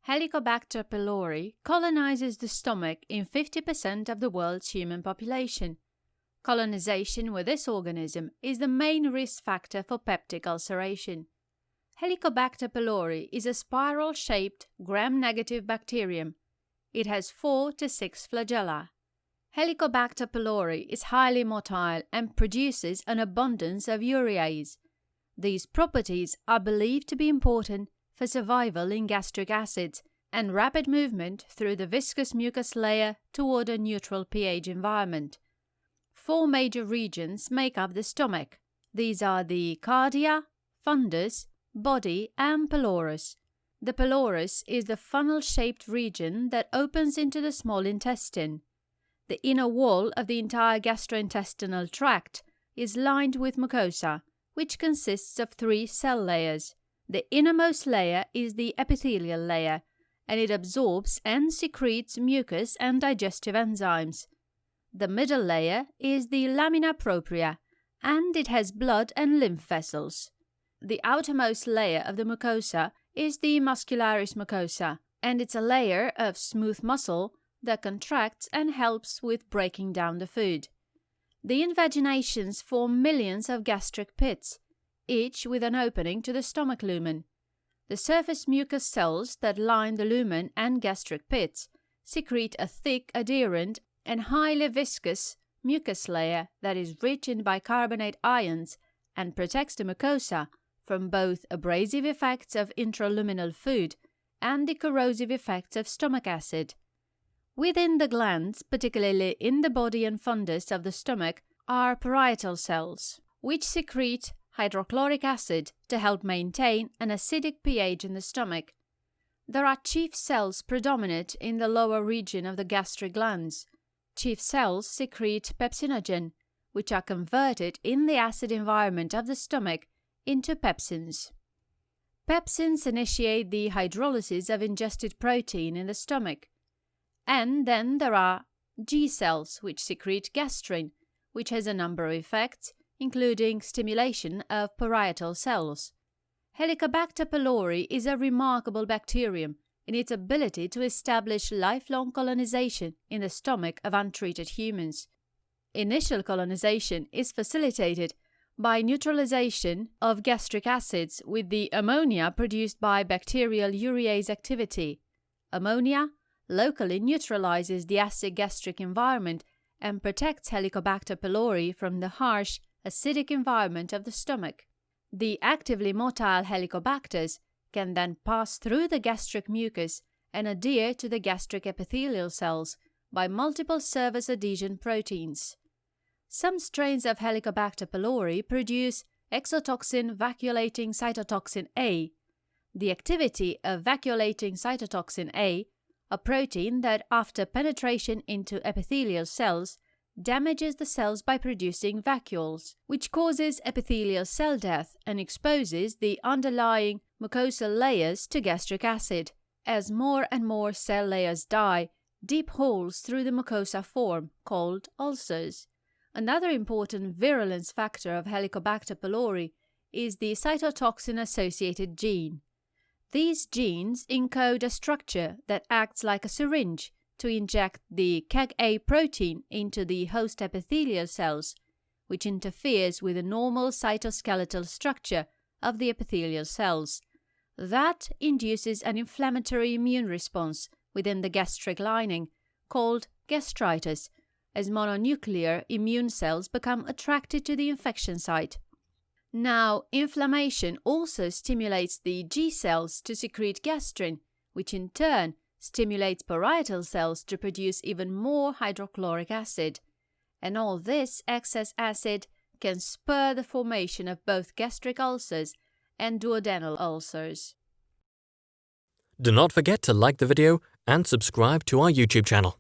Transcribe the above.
Helicobacter pylori colonizes the stomach in 50% of the world's human population. Colonization with this organism is the main risk factor for peptic ulceration. Helicobacter pylori is a spiral-shaped, gram-negative bacterium. It has 4 to 6 flagella. Helicobacter pylori is highly motile and produces an abundance of urease. These properties are believed to be important for survival in gastric acids and rapid movement through the viscous mucus layer toward a neutral pH environment. 4 major regions make up the stomach. These are the cardia, fundus, body, and pylorus. The pylorus is the funnel-shaped region that opens into the small intestine. The inner wall of the entire gastrointestinal tract is lined with mucosa, which consists of 3 cell layers. The innermost layer is the epithelial layer, and it absorbs and secretes mucus and digestive enzymes. The middle layer is the lamina propria, and it has blood and lymph vessels. The outermost layer of the mucosa is the Muscularis Mucosa, and it's a layer of smooth muscle that contracts and helps with breaking down the food. The invaginations form millions of gastric pits, each with an opening to the stomach lumen. The surface mucus cells that line the lumen and gastric pits secrete a thick, adherent, and highly viscous mucus layer that is rich in bicarbonate ions and protects the mucosa from both abrasive effects of intraluminal food and the corrosive effects of stomach acid. Within the glands, particularly in the body and fundus of the stomach, are parietal cells, which secrete hydrochloric acid to help maintain an acidic pH in the stomach. There are chief cells predominant in the lower region of the gastric glands. Chief cells secrete pepsinogen, which are converted in the acid environment of the stomach into pepsins. Pepsins initiate the hydrolysis of ingested protein in the stomach. And then there are G cells, which secrete gastrin, which has a number of effects, including stimulation of parietal cells. Helicobacter pylori is a remarkable bacterium in its ability to establish lifelong colonization in the stomach of untreated humans. Initial colonization is facilitated by neutralization of gastric acids with the ammonia produced by bacterial urease activity. Ammonia locally neutralizes the acid gastric environment and protects Helicobacter pylori from the harsh, acidic environment of the stomach. The actively motile helicobacters can then pass through the gastric mucus and adhere to the gastric epithelial cells by multiple surface adhesion proteins. Some strains of Helicobacter pylori produce exotoxin-vacuolating cytotoxin A. The activity of vacuolating cytotoxin A, a protein that, after penetration into epithelial cells, damages the cells by producing vacuoles, which causes epithelial cell death and exposes the underlying mucosal layers to gastric acid. As more and more cell layers die, deep holes through the mucosa form, called ulcers. Another important virulence factor of Helicobacter pylori is the Cytotoxin-Associated Gene. These genes encode a structure that acts like a syringe to inject the CAG-A protein into the host epithelial cells, which interferes with the normal cytoskeletal structure of the epithelial cells. That induces an inflammatory immune response within the gastric lining, called gastritis, as mononuclear immune cells become attracted to the infection site. Now, inflammation also stimulates the G cells to secrete gastrin, which in turn stimulates parietal cells to produce even more hydrochloric acid. And all this excess acid can spur the formation of both gastric ulcers and duodenal ulcers. Do not forget to like the video and subscribe to our YouTube channel.